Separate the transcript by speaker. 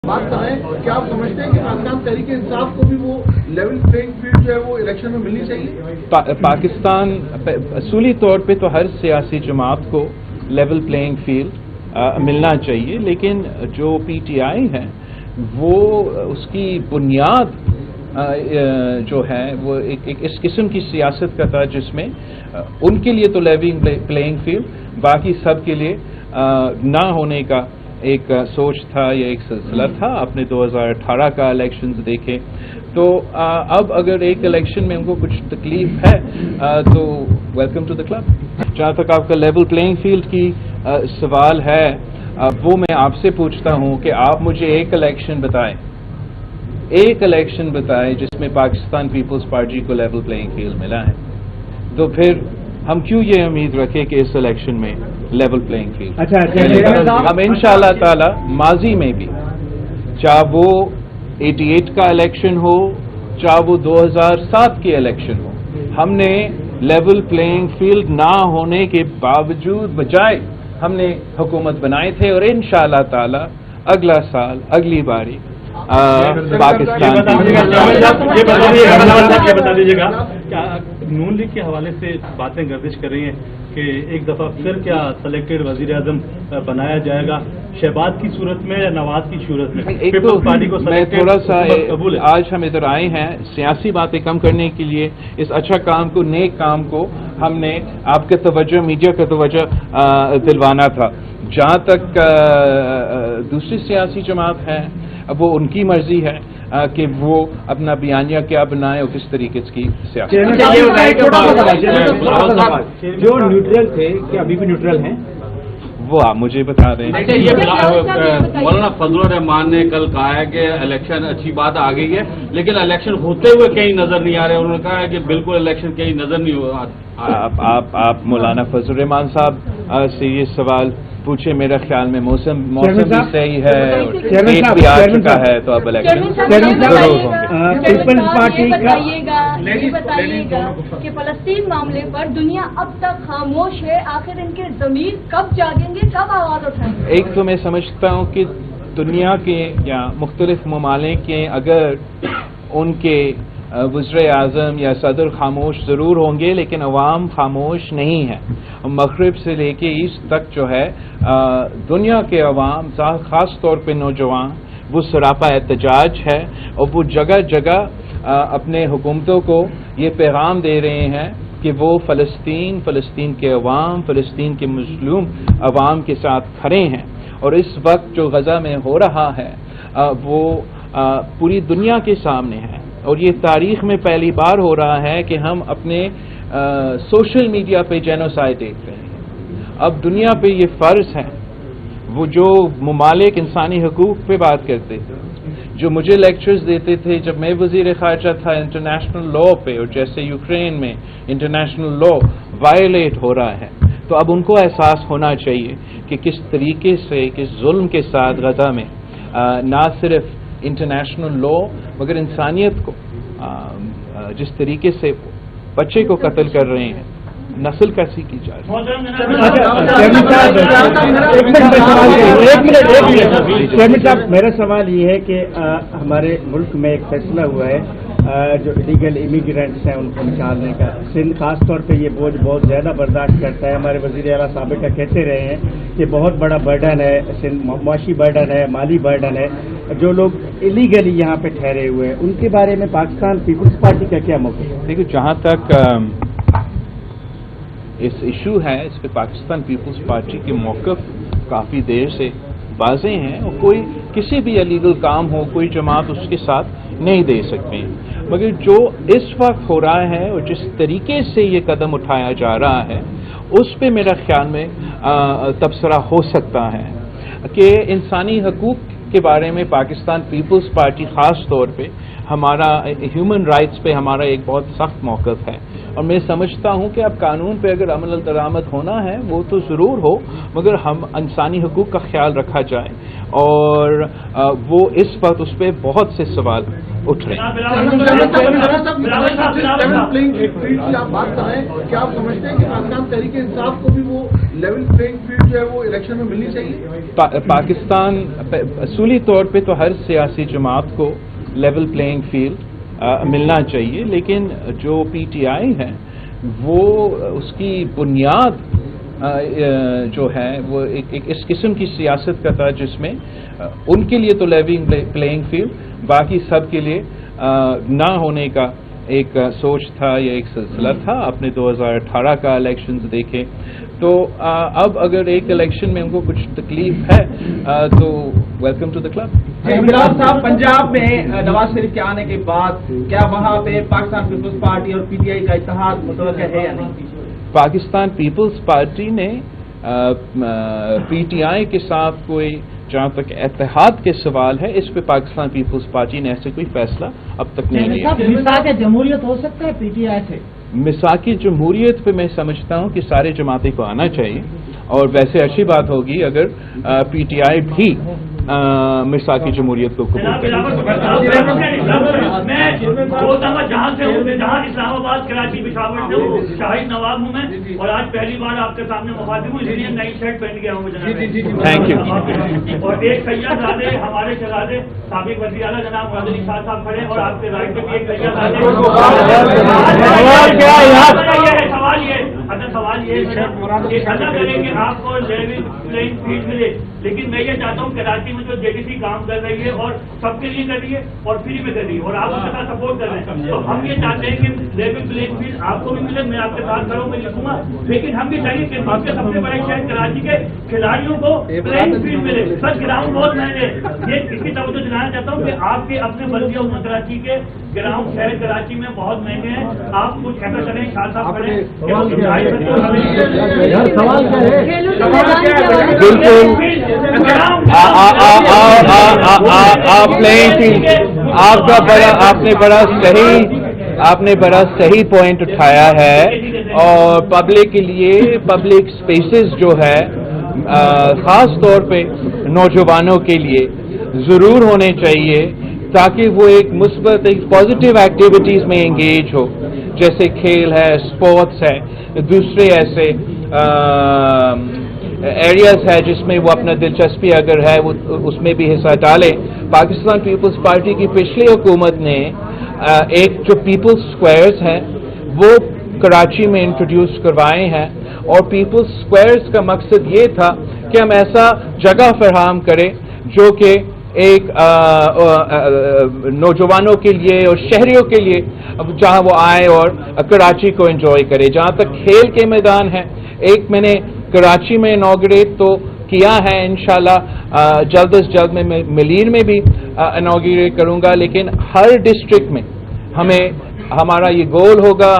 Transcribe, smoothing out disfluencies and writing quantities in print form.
Speaker 1: بات کر رہے ہیں کیا آپ سمجھتے ہیں کہ پاکستان تحریک انصاف کو بھی وہ لیول پلینگ فیلڈ جو ہے وہ الیکشن میں ملنی چاہیے؟
Speaker 2: پاکستان اصولی طور پہ تو ہر سیاسی جماعت کو لیول پلینگ فیلڈ ملنا چاہیے، لیکن جو پی ٹی آئی ہے وہ اس کی بنیاد جو ہے وہ ایک اس قسم کی سیاست کا تھا جس میں ان کے لیے تو لیول پلینگ فیلڈ باقی سب کے لیے نہ ہونے کا ایک سوچ تھا یا ایک سلسلہ تھا۔ آپ نے 2018 کا الیکشنز دیکھے تو اب اگر ایک الیکشن میں ان کو کچھ تکلیف ہے تو ویلکم ٹو دا کلب۔ جہاں تک آپ کا لیول پلینگ فیلڈ کی سوال ہے وہ میں آپ سے پوچھتا ہوں کہ آپ مجھے ایک الیکشن بتائیں جس میں پاکستان پیپلز پارٹی کو لیول پلینگ فیلڈ ملا ہے، تو پھر ہم کیوں یہ امید رکھیں کہ اس الیکشن میں لیول پلینگ فیلڈ ہم انشاءاللہ تعالی ماضی میں بھی، چاہے وہ 88 کا الیکشن ہو چاہے وہ 2007 کے الیکشن ہو، ہم نے لیول پلینگ فیلڈ نہ ہونے کے باوجود بجائے ہم نے حکومت بنائے تھے، اور انشاءاللہ تعالی اگلا سال اگلی باری پاکستان
Speaker 3: یہ بتا دیجیے گا کیا نون لیگ کے حوالے سے باتیں گردش کر رہی ہیں کہ ایک دفعہ پھر کیا سلیکٹڈ وزیر اعظم بنایا جائے گا شہباز کی صورت میں یا نواز کی صورت میں؟ پیپلز پارٹی کو
Speaker 2: میں تھوڑا سا آج ہم ادھر آئے ہیں سیاسی باتیں کم کرنے کے لیے، اس اچھا کام کو، نیک کام کو ہم نے آپ کے توجہ، میڈیا کا توجہ دلوانا تھا۔ جہاں تک دوسری سیاسی جماعت ہے اب وہ ان کی مرضی ہے کہ وہ اپنا بیانیہ کیا بنائے اور کس طریقے کی سیاست۔
Speaker 4: جو نیوٹرل تھے کیا ابھی بھی نیوٹرل ہیں؟
Speaker 2: وہ آپ مجھے بتا دیں۔
Speaker 5: مولانا فضل الرحمان نے کل کہا ہے کہ الیکشن اچھی بات آ گئی ہے لیکن الیکشن ہوتے ہوئے کہیں نظر نہیں آ رہے، انہوں نے کہا ہے کہ بالکل الیکشن کہیں نظر نہیں
Speaker 2: آپ مولانا فضل الرحمان صاحب سے یہ سوال پوچھے، میرا خیال میں موسم بھی صحیح ہے، ڈیٹ بھی آ چکا ہے، تو اب الیکشن ضرور ہوں گے۔
Speaker 6: پیپلز پارٹی بتائیے گا کہ فلسطین معاملے پر دنیا اب تک خاموش ہے، آخر ان کے ضمیر کب جاگیں گے، کب آواز اٹھائیں گے؟
Speaker 2: ایک تو میں سمجھتا ہوں کہ دنیا کے یا مختلف ممالک کے اگر ان کے وزیر اعظم یا صدر خاموش ضرور ہوں گے لیکن عوام خاموش نہیں ہے۔ مغرب سے لے کے ایسٹ تک جو ہے دنیا کے عوام، خاص طور پہ نوجوان، وہ سراپا احتجاج ہے اور وہ جگہ جگہ اپنے حکومتوں کو یہ پیغام دے رہے ہیں کہ وہ فلسطین کے عوام، فلسطین کے مظلوم عوام کے ساتھ کھڑے ہیں۔ اور اس وقت جو غزہ میں ہو رہا ہے وہ پوری دنیا کے سامنے ہے، اور یہ تاریخ میں پہلی بار ہو رہا ہے کہ ہم اپنے سوشل میڈیا پہ جینوسائیڈ دیکھ رہے ہیں۔ اب دنیا پہ یہ فرض ہے، وہ جو ممالک انسانی حقوق پہ بات کرتے تھے، جو مجھے لیکچرز دیتے تھے جب میں وزیر خارجہ تھا انٹرنیشنل لا پہ، اور جیسے یوکرین میں انٹرنیشنل لا وائلیٹ ہو رہا ہے، تو اب ان کو احساس ہونا چاہیے کہ کس طریقے سے، کس ظلم کے ساتھ غزہ میں نہ صرف انٹرنیشنل لا مگر انسانیت کو جس طریقے سے بچے کو قتل کر رہے ہیں، نسل کیسی کی جائے۔
Speaker 4: میرا سوال یہ ہے کہ ہمارے ملک میں ایک فیصلہ ہوا ہے جو الیگل امیگرینٹس ہیں ان کو نکالنے کا، سندھ خاص طور پہ یہ بوجھ بہت زیادہ برداشت کرتا ہے۔ ہمارے وزیر اعلیٰ سابقہ کہتے رہے ہیں کہ بہت بڑا برڈن ہے سندھ، معاشی برڈن ہے، مالی برڈن ہے۔ جو لوگ الیگلی یہاں پہ ٹھہرے ہوئے ہیں ان کے بارے میں پاکستان پیپلز پارٹی کا کیا موقف ہے؟
Speaker 2: دیکھو، جہاں تک اس ایشو ہے اس پہ پاکستان پیپلز پارٹی کے موقف کافی دیر سے واضح ہیں، اور کوئی کسی بھی الیگل کام ہو کوئی جماعت اس کے ساتھ نہیں دے سکتے ہیں، مگر جو اس وقت ہو رہا ہے اور جس طریقے سے یہ قدم اٹھایا جا رہا ہے اس پہ میرا خیال میں تبصرہ ہو سکتا ہے کہ انسانی حقوق کے بارے میں پاکستان پیپلز پارٹی خاص طور پہ ہمارا ہیومن رائٹس پہ ہمارا ایک بہت سخت موقف ہے، اور میں سمجھتا ہوں کہ اب قانون پہ اگر عمل درآمد ہونا ہے وہ تو ضرور ہو، مگر ہم انسانی حقوق کا خیال رکھا جائے، اور وہ اس وقت اس پہ بہت سے سوال اٹھ رہے ہیں۔
Speaker 1: آپ بات کر رہے ہیں کیا آپ سمجھتے ہیں کہ پاکستان تحریک انصاف کو بھی وہ لیول پلینگ فیلڈ جو ہے وہ الیکشن میں ملنی چاہیے؟
Speaker 2: پاکستان اصولی طور پہ تو ہر سیاسی جماعت کو لیول پلینگ فیلڈ ملنا چاہیے، لیکن جو پی ٹی آئی ہے وہ اس کی بنیاد جو ہے وہ ایک اس قسم کی سیاست کا تھا جس میں ان کے لیے تو لیول پلینگ فیلڈ باقی سب کے لیے نہ ہونے کا ایک سوچ تھا یا ایک سلسلہ تھا. اپنے 2018 کا الیکشنز دیکھے تو اب اگر ایک الیکشن میں ان کو کچھ تکلیف ہے تو welcome to the club.
Speaker 7: Imran صاحب، پنجاب میں نواز شریف کے آنے کے بعد کیا وہاں پہ پاکستان پیپلز پارٹی اور پی ٹی آئی کا اتحاد متوقع ہے یا نہیں؟
Speaker 2: پاکستان پیپلز پارٹی نے پی ٹی آئی کے ساتھ کوئی، جہاں تک اتحاد کے سوال ہے، اس پہ پاکستان پیپلز پارٹی نے ایسے کوئی فیصلہ اب تک نہیں لیا.
Speaker 7: مساق جمہوریت ہو سکتا ہے پی ٹی آئی سے؟
Speaker 2: مساق جمہوریت پہ میں سمجھتا ہوں کہ سارے جماعتیں کو آنا چاہیے، اور ویسے اچھی بات ہوگی اگر پی ٹی آئی بھی مساق جمہوریت کو قبول کرے.
Speaker 8: میں جہاں سے ہوں، جہاں اسلام آباد کراچی پشاور سے ہوں، شاہد نواب ہوں میں، اور آج پہلی بار آپ کے سامنے مخاطب ہوں، اس لیے نئی شرٹ پہن گیا ہوں جناب.
Speaker 2: Thank you.
Speaker 8: اور ایک سید زادے ہمارے شہزادے سابق وزیر اعلیٰ جناب مراد علی شاہ صاحب کھڑے، اور آپ کے رائٹ پہ بھی ایک سید زادے. سوال یہ ہے کہ اللہ کرے کہ آپ کو لیول پلینگ فیلڈ ملے، لیکن میں یہ چاہتا ہوں کراچی میں جو جے ڈی سی کام کر رہی ہے اور سب کے لیے کر رہی ہے اور فری میں کر رہی ہے، اور آپ اس کے ساتھ سپورٹ کر رہے ہیں، تو ہم یہ چاہتے ہیں کہ لیول پلینگ فیلڈ آپ کو بھی ملے. میں آپ کے ساتھ کھڑا ہوں، میں لکھوں گا، لیکن ہم یہ چاہیے کہ آپ کے سب سے بڑے شہر کراچی کے کھلاڑیوں کو پلینگ فیلڈ ملے. سر گراؤنڈ بہت مہنگے ہیں، یہ اس کی توجہ دلانا چاہتا ہوں کہ آپ کے اپنے بلدیہ عمر کراچی کے گراؤنڈ شہر کراچی میں بہت مہنگے ہیں. آپ کچھ ایسا کریں، شاہ صاحب کریں.
Speaker 2: آپ نے بڑا صحیح پوائنٹ اٹھایا ہے، اور پبلک کے لیے پبلک اسپیسز جو ہے خاص طور پہ نوجوانوں کے لیے ضرور ہونے چاہیے، تاکہ وہ ایک مثبت، ایک پازیٹیو ایکٹیویٹیز میں انگیج ہو، جیسے کھیل ہے، اسپورٹس ہے، دوسرے ایسے ایریاز ہے جس میں وہ اپنا دلچسپی اگر ہے وہ اس میں بھی حصہ ڈالے. پاکستان پیپلز پارٹی کی پچھلی حکومت نے ایک جو پیپلز اسکوائرز ہیں وہ کراچی میں انٹروڈیوس کروائے ہیں، اور پیپلز اسکوائرز کا مقصد یہ تھا کہ ہم ایسا جگہ فراہم کریں جو کہ ایک نوجوانوں کے لیے اور شہریوں کے لیے جہاں وہ آئے اور کراچی کو انجوائے کرے. جہاں تک کھیل کے میدان ہے، ایک میں نے کراچی میں انوگریٹ تو کیا ہے، انشاءاللہ جلد از جلد میں ملیر میں بھی انوگریٹ کروں گا، لیکن ہر ڈسٹرکٹ میں ہمارا یہ گول ہوگا.